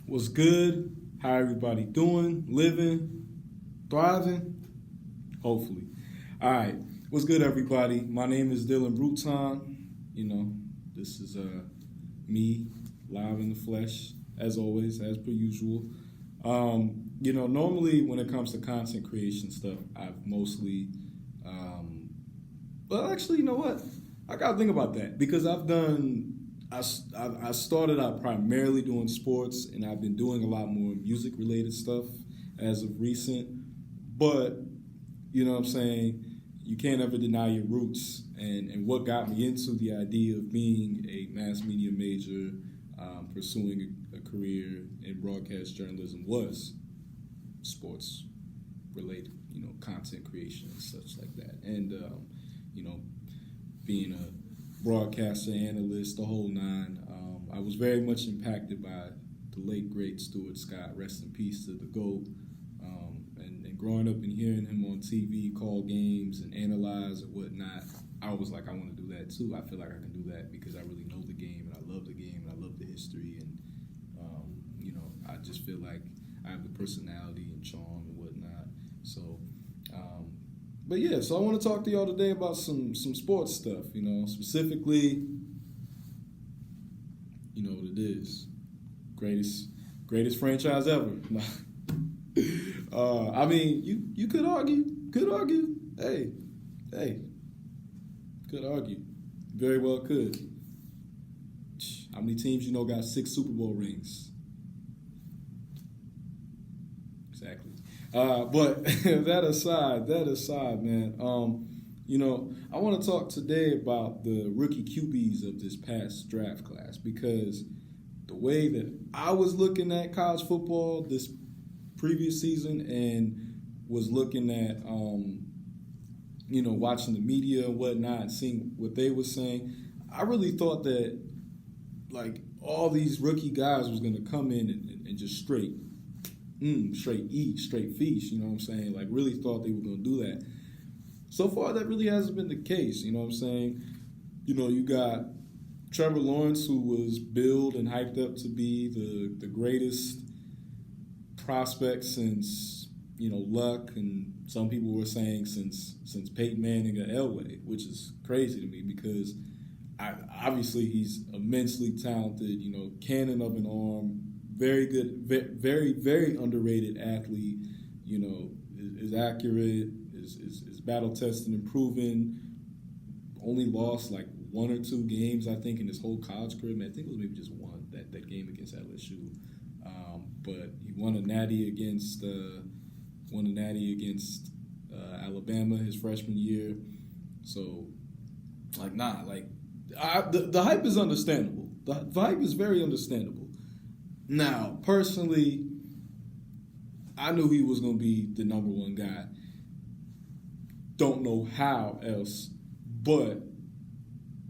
What's good? How everybody doing? Living? Thriving? Hopefully. All right. What's good, everybody? My name is Dylan Bruton. This is me live in the flesh, as always, as per usual. Normally when it comes to content creation stuff, I've mostly, well, actually, you know what? I gotta think about that because I started out primarily doing sports, and I've been doing a lot more music-related stuff as of recent. But, you know what I'm saying, you can't ever deny your roots. And what got me into the idea of being a mass media major, pursuing a career in broadcast journalism was sports-related, content creation and such like that. And, being a broadcaster, analyst, the whole nine. I was very much impacted by the late, great Stuart Scott, rest in peace to the GOAT. And growing up and hearing him on TV call games and analyze and whatnot, I was like, I want to do that too. I feel like I can do that because I really know the game, and I love the game, and I love the history, and I just feel like I have the personality and charm and whatnot. So, so I want to talk to y'all today about some sports stuff, specifically, what it is. Greatest franchise ever. You could argue. Hey, could argue. Very well could. How many teams got 6 Super Bowl rings? Exactly. But that aside, man, I want to talk today about the rookie QBs of this past draft class, because the way that I was looking at college football this previous season and was looking at, watching the media and whatnot and seeing what they were saying, I really thought that, all these rookie guys was going to come in and just straight eat, straight feast, you know what I'm saying? Really thought they were going to do that. So far, that really hasn't been the case, you know what I'm saying? You got Trevor Lawrence, who was billed and hyped up to be the greatest prospect since, Luck, and some people were saying since Peyton Manning or Elway, which is crazy to me because obviously he's immensely talented, cannon of an arm, very good, very, very underrated athlete, is accurate, is battle-tested and proven, only lost 1 or 2 games, I think, in his whole college career. I think it was maybe just one, that game against LSU. But he won a natty against Alabama his freshman year. So, the hype is understandable. The hype is very understandable. Now, personally, I knew he was going to be the number one guy. Don't know how else, but,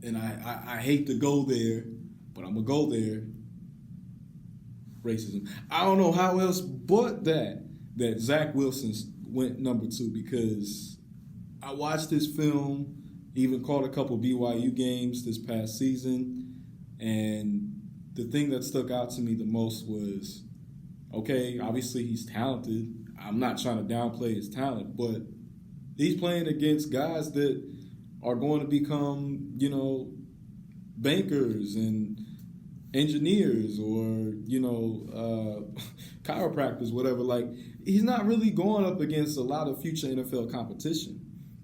and I hate to go there, but I'm going to go there. Racism. I don't know how else but that Zach Wilson went number 2, because I watched this film, even caught a couple BYU games this past season, and the thing that stuck out to me the most was, okay, obviously he's talented. I'm not trying to downplay his talent, but he's playing against guys that are going to become, bankers and engineers or, chiropractors, whatever. He's not really going up against a lot of future NFL competition.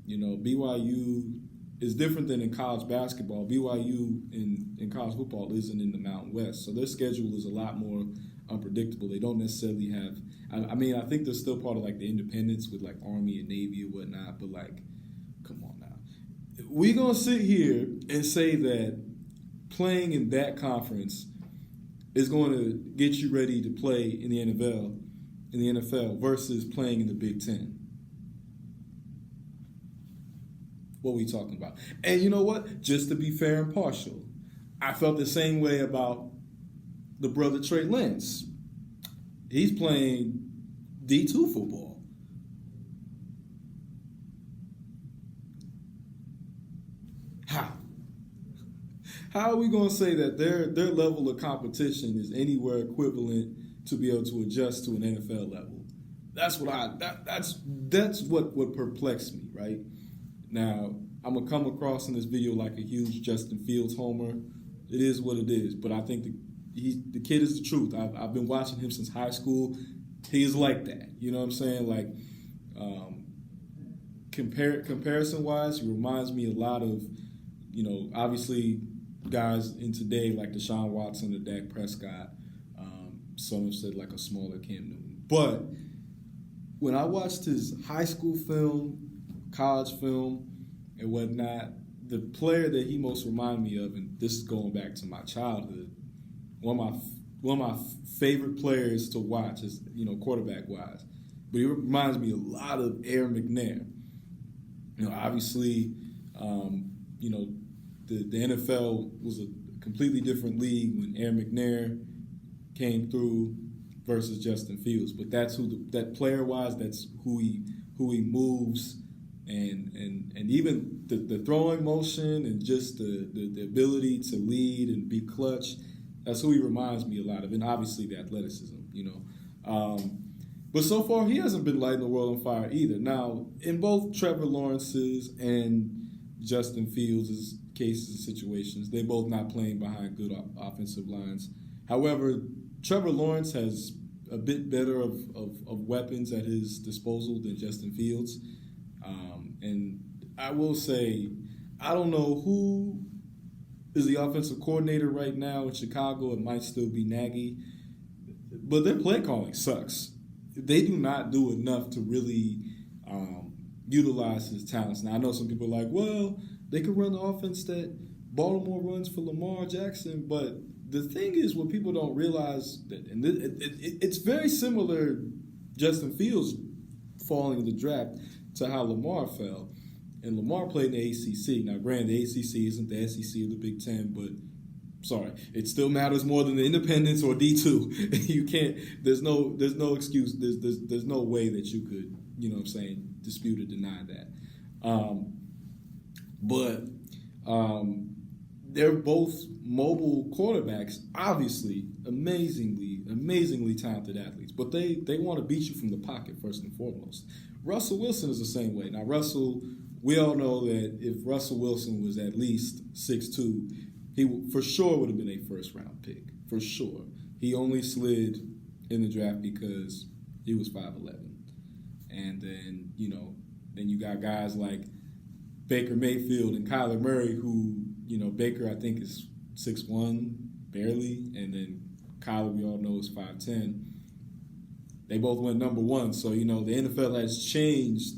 BYU is different than in college basketball. BYU in college football isn't in the Mountain West, so their schedule is a lot more unpredictable. They don't necessarily have, I think they're still part of the independents with Army and Navy and whatnot, but come on now. We're going to sit here and say that playing in that conference is going to get you ready to play in the NFL versus playing in the Big Ten. What are we talking about? And you know what? Just to be fair and partial, I felt the same way about the brother Trey Lance. He's playing D2 football. How? how are we going to say that their level of competition is anywhere equivalent to be able to adjust to an NFL level? That's what perplexed me, right? Now, I'm going to come across in this video like a huge Justin Fields homer. It is what it is, but I think the kid is the truth. I've been watching him since high school. He is like that. You know what I'm saying? Like, comparison-wise, he reminds me a lot of, obviously guys in today like Deshaun Watson or Dak Prescott. Some have said like a smaller Cam Newton. But when I watched his high school film, college film, and whatnot, the player that he most reminded me of, and this is going back to my childhood, one of my favorite players to watch is, quarterback-wise. But he reminds me a lot of Aaron McNair. Obviously, the NFL was a completely different league when Aaron McNair came through versus Justin Fields. But that's that player-wise, that's who he moves, and even the throwing motion and just the ability to lead and be clutch. That's who he reminds me a lot of, and obviously the athleticism, But so far, he hasn't been lighting the world on fire either. Now, in both Trevor Lawrence's and Justin Fields' cases and situations, they're both not playing behind good offensive lines. However, Trevor Lawrence has a bit better of weapons at his disposal than Justin Fields. And I will say, I don't know who is the offensive coordinator right now in Chicago. It might still be Nagy. But their play calling sucks. They do not do enough to really utilize his talents. Now, I know some people are like, well, they could run the offense that Baltimore runs for Lamar Jackson. But the thing is, what people don't realize, and it's very similar, Justin Fields falling in the draft, to how Lamar fell. And Lamar played in the ACC. Now, granted, the ACC isn't the SEC or the Big Ten, but sorry, it still matters more than the independents or D2. You can't. There's no excuse. There's no way that you could, dispute or deny that. But they're both mobile quarterbacks. Obviously, amazingly talented athletes. But they want to beat you from the pocket first and foremost. Russell Wilson is the same way. Now, we all know that if Russell Wilson was at least 6'2", he for sure would have been a first-round pick, for sure. He only slid in the draft because he was 5'11". And then, then you got guys like Baker Mayfield and Kyler Murray who, Baker I think is 6'1", barely, and then Kyler we all know is 5'10". They both went number one, so, the NFL has changed,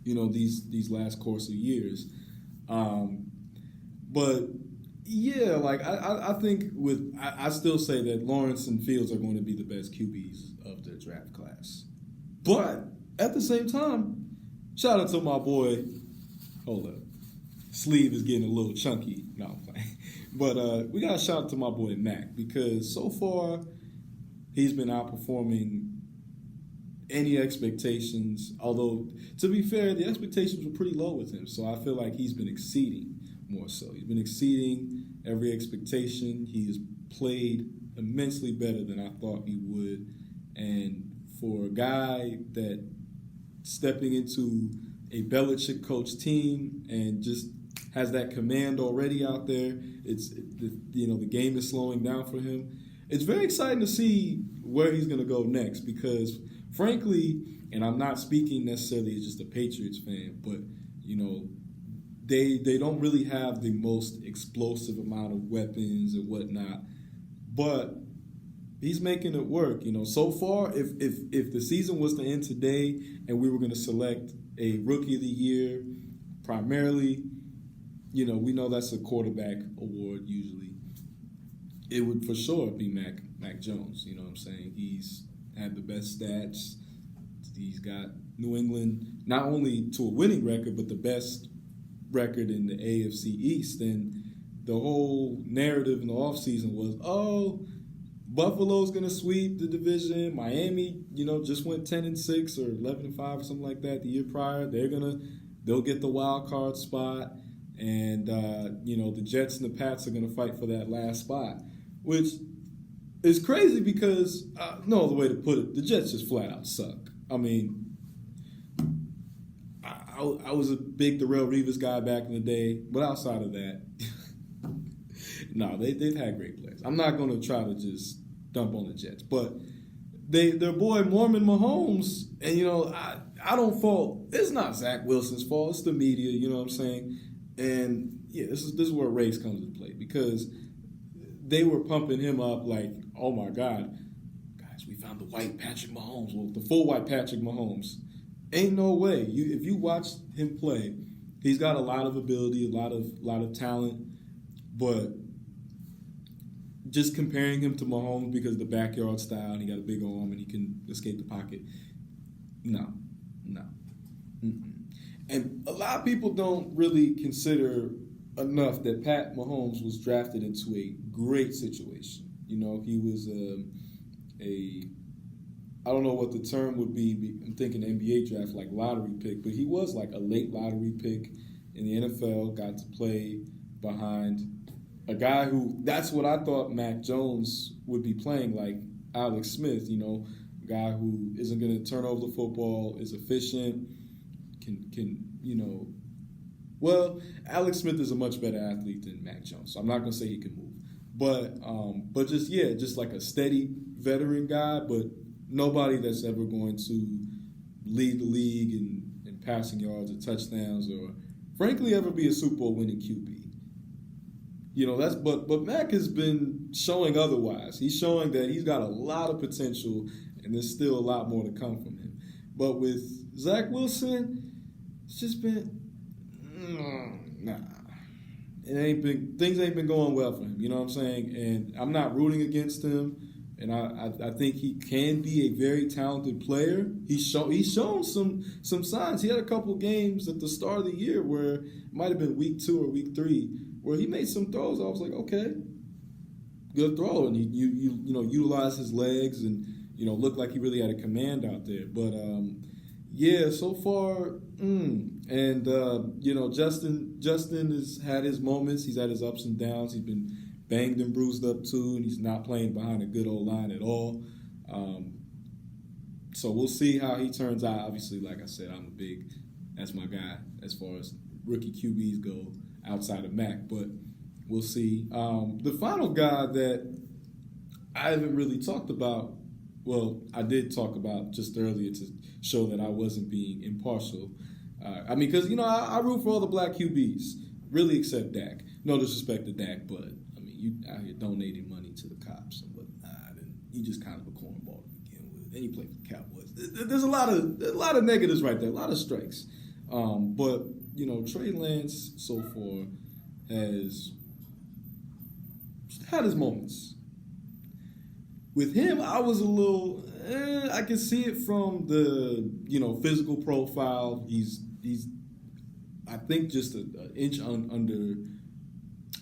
these last course of years. But yeah, like I think I still say that Lawrence and Fields are going to be the best QBs of their draft class. But at the same time, shout out to my boy. Hold up, sleeve is getting a little chunky. No, I'm playing. But we got to shout out to my boy Mac, because so far he's been outperforming any expectations. Although, to be fair, the expectations were pretty low with him. So I feel like he's been exceeding more so. He's been exceeding every expectation. He has played immensely better than I thought he would. And for a guy that stepping into a Belichick coach team and just has that command already out there, the game is slowing down for him. It's very exciting to see where he's going to go next, because frankly, and I'm not speaking necessarily as just a Patriots fan, but they don't really have the most explosive amount of weapons and whatnot, but he's making it work. So far, if the season was to end today and we were going to select a Rookie of the Year, primarily, we know that's a quarterback award usually. It would for sure be Mac Jones. You know what I'm saying? He's had the best stats. He's got New England not only to a winning record, but the best record in the AFC East. And the whole narrative in the offseason was, Buffalo's going to sweep the division. Miami, just went 10-6 or 11-5 or something like that the year prior. They'll get the wild card spot. And, the Jets and the Pats are going to fight for that last spot, which is crazy because, no other way to put it, the Jets just flat out suck. I mean, I was a big Darrelle Revis guy back in the day, but outside of that, no, they've had great players. I'm not going to try to just dump on the Jets, but their boy Mormon Mahomes, and I don't fault. It's not Zach Wilson's fault. It's the media. You know what I'm saying? And yeah, this is where race comes into play because they were pumping him up like, oh my God, guys, we found the white Patrick Mahomes, well, the full white Patrick Mahomes. Ain't no way. If you watch him play, he's got a lot of ability, a lot of talent, but just comparing him to Mahomes because of the backyard style and he got a big arm and he can escape the pocket, no. Mm-mm. And a lot of people don't really consider enough that Pat Mahomes was drafted into a great situation. He was I don't know what the term would be. I'm thinking NBA draft, like lottery pick, but he was like a late lottery pick in the NFL, got to play behind a guy who, that's what I thought Mac Jones would be playing, like Alex Smith, a guy who isn't going to turn over the football, is efficient, can well, Alex Smith is a much better athlete than Mac Jones, so I'm not going to say he can move. But just like a steady veteran guy, but nobody that's ever going to lead the league in passing yards or touchdowns or, frankly, ever be a Super Bowl winning QB. But Mac has been showing otherwise. He's showing that he's got a lot of potential, and there's still a lot more to come from him. But with Zach Wilson, it's just been nah. Things ain't been going well for him. You know what I'm saying? And I'm not rooting against him. And I think he can be a very talented player. He's shown some signs. He had a couple games at the start of the year where it might have been week 2 or week 3 where he made some throws. I was like, okay, good throw, and he utilized his legs and looked like he really had a command out there. But so far, Justin has had his moments. He's had his ups and downs. He's been banged and bruised up too, and he's not playing behind a good old line at all. So we'll see how he turns out. Obviously, like I said, that's my guy as far as rookie QBs go outside of Mac, but we'll see. The final guy that I haven't really talked about, well, I did talk about just earlier to show that I wasn't being impartial. Because, I root for all the black QBs, really except Dak. No disrespect to Dak, but you out here donating money to the cops and whatnot, and you just kind of a cornball to begin with. And you play for the Cowboys. There's a lot of negatives right there, a lot of strikes. But Trey Lance so far has had his moments. With him, I was a little. I can see it from the physical profile. He's I think just an inch under.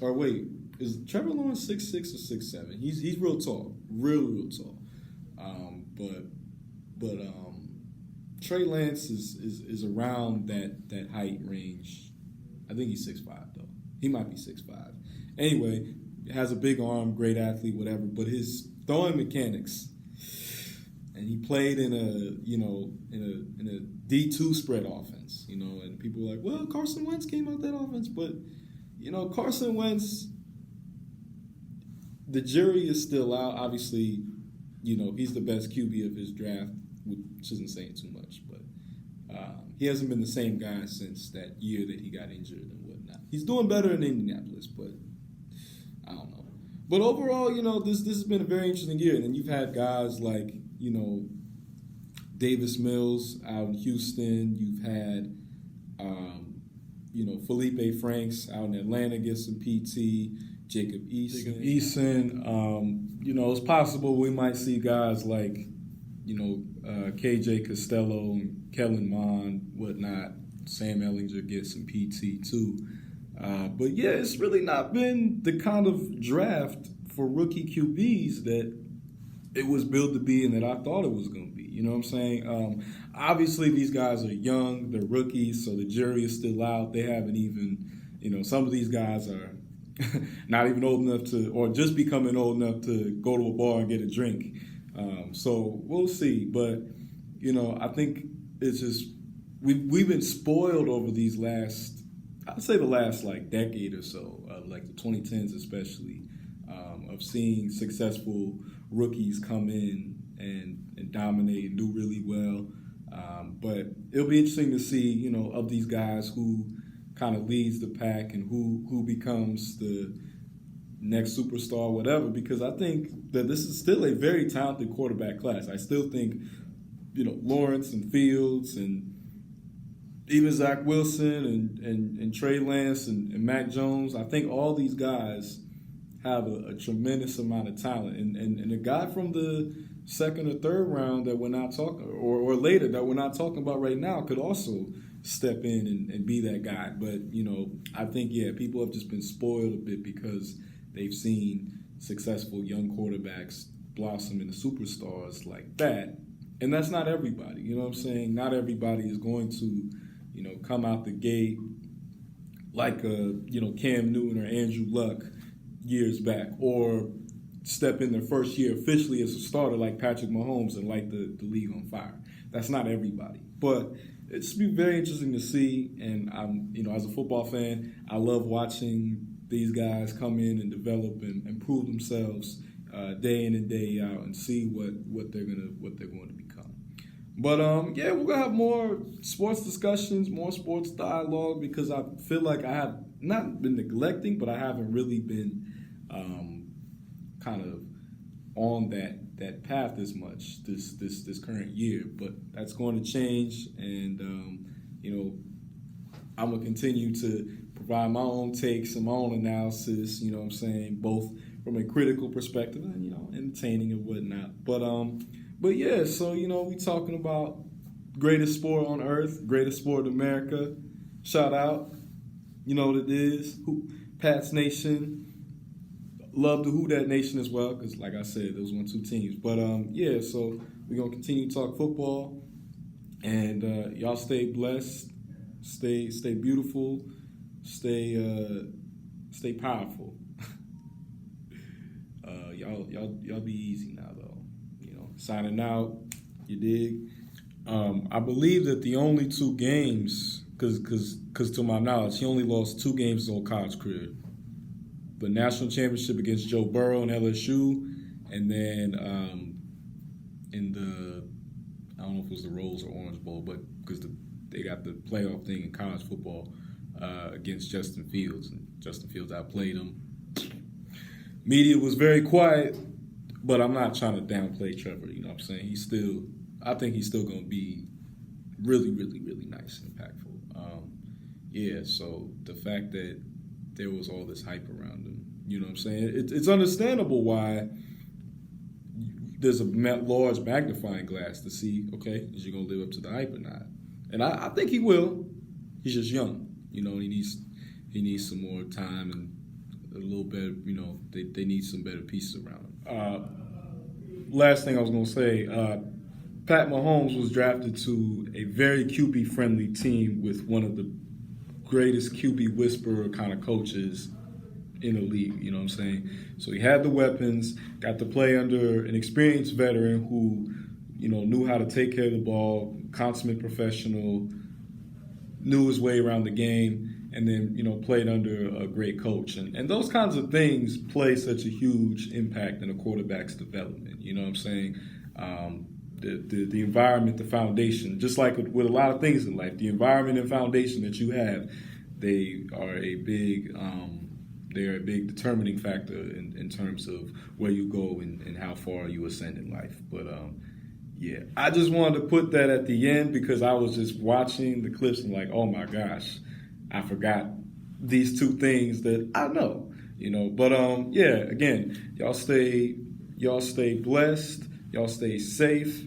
Or wait. Is Trevor Lawrence 6'6" or 6'7"? He's real tall, real tall. But Trey Lance is around that height range. I think he's 6'5" though. He might be 6'5". Anyway, has a big arm, great athlete, whatever. But his throwing mechanics, and he played in a D2 spread offense, and people were like, well, Carson Wentz came out that offense, but Carson Wentz. The jury is still out. Obviously, he's the best QB of his draft, which isn't saying too much, but he hasn't been the same guy since that year that he got injured and whatnot. He's doing better in Indianapolis, but I don't know. But overall, this has been a very interesting year. And then you've had guys like, Davis Mills out in Houston. You've had, Felipe Franks out in Atlanta get some PT. Jacob Eason. It's possible we might see guys like, KJ Costello and Kellen Mond, whatnot. Sam Ellinger get some PT too. But yeah, it's really not been the kind of draft for rookie QBs that it was built to be and that I thought it was going to be. You know what I'm saying? Obviously, these guys are young. They're rookies, so the jury is still out. They haven't even, some of these guys are not even old enough to, or just becoming old enough to go to a bar and get a drink. So we'll see. But, I think it's just, we've been spoiled over these I'd say the last like decade or so, like the 2010s especially, of seeing successful rookies come in and dominate and do really well. But it'll be interesting to see, of these guys who kind of leads the pack and who becomes the next superstar, whatever, because I think that this is still a very talented quarterback class. I still think, Lawrence and Fields and even Zach Wilson and Trey Lance and Mac Jones, I think all these guys have a tremendous amount of talent. And a guy from the second or third round that we're not talking, or later that we're not talking about right now, could also step in and be that guy. But, I think, people have just been spoiled a bit because they've seen successful young quarterbacks blossom into superstars like that. And that's not everybody, you know what I'm saying? Not everybody is going to, come out the gate like Cam Newton or Andrew Luck years back, or step in their first year officially as a starter like Patrick Mahomes and light the league on fire. That's not everybody. But it's be very interesting to see, and I'm, as a football fan, I love watching these guys come in and develop and prove themselves day in and day out, and see what they're going to become. But we're gonna have more sports discussions, more sports dialogue, because I feel like I have not been neglecting, but I haven't really been kind of on that path as much this current year. But that's going to change, and I'm gonna continue to provide my own takes and my own analysis. You know what I'm saying, both from a critical perspective and entertaining and whatnot. But yeah, so we talking about greatest sport on earth, greatest sport in America. Shout out, what it is, Pats Nation. Love the Who Dat Nation as well, because like I said, those were 2 teams. But so we're gonna continue to talk football, and y'all stay blessed, stay beautiful, stay powerful. Y'all be easy now though. Signing out, you dig? I believe that the only 2 games, because to my knowledge, he only lost 2 games his whole college career. The national championship against Joe Burrow and LSU, and then in the, I don't know if it was the Rose or Orange Bowl, but because they got the playoff thing in college football against Justin Fields, and Justin Fields outplayed him. Media was very quiet. But I'm not trying to downplay Trevor, you know what I'm saying? I think he's still going to be really, really, really nice and impactful. So the fact that there was all this hype around him, you know what I'm saying? It's understandable why there's a large magnifying glass to see, okay, is he going to live up to the hype or not? And I think he will. He's just young. He needs some more time and a little bit, they need some better pieces around him. Last thing I was going to say, Pat Mahomes was drafted to a very QB-friendly team with one of the greatest QB whisperer kind of coaches in the league, you know what I'm saying? So he had the weapons, got to play under an experienced veteran who, knew how to take care of the ball, consummate professional, knew his way around the game, and then, played under a great coach. And those kinds of things play such a huge impact in a quarterback's development, you know what I'm saying? The environment, the foundation, just like with a lot of things in life, the environment and foundation that you have, they are a big determining factor in terms of where you go and how far you ascend in life. But I just wanted to put that at the end because I was just watching the clips and like, oh my gosh, I forgot these 2 things that I know, But again, y'all stay blessed, y'all stay safe.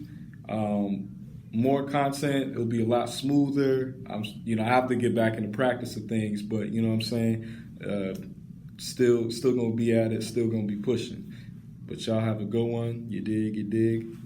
More content, it'll be a lot smoother. I have to get back into practice of things, but you know what I'm saying? Still gonna be at it, still gonna be pushing. But y'all have a good one. You dig.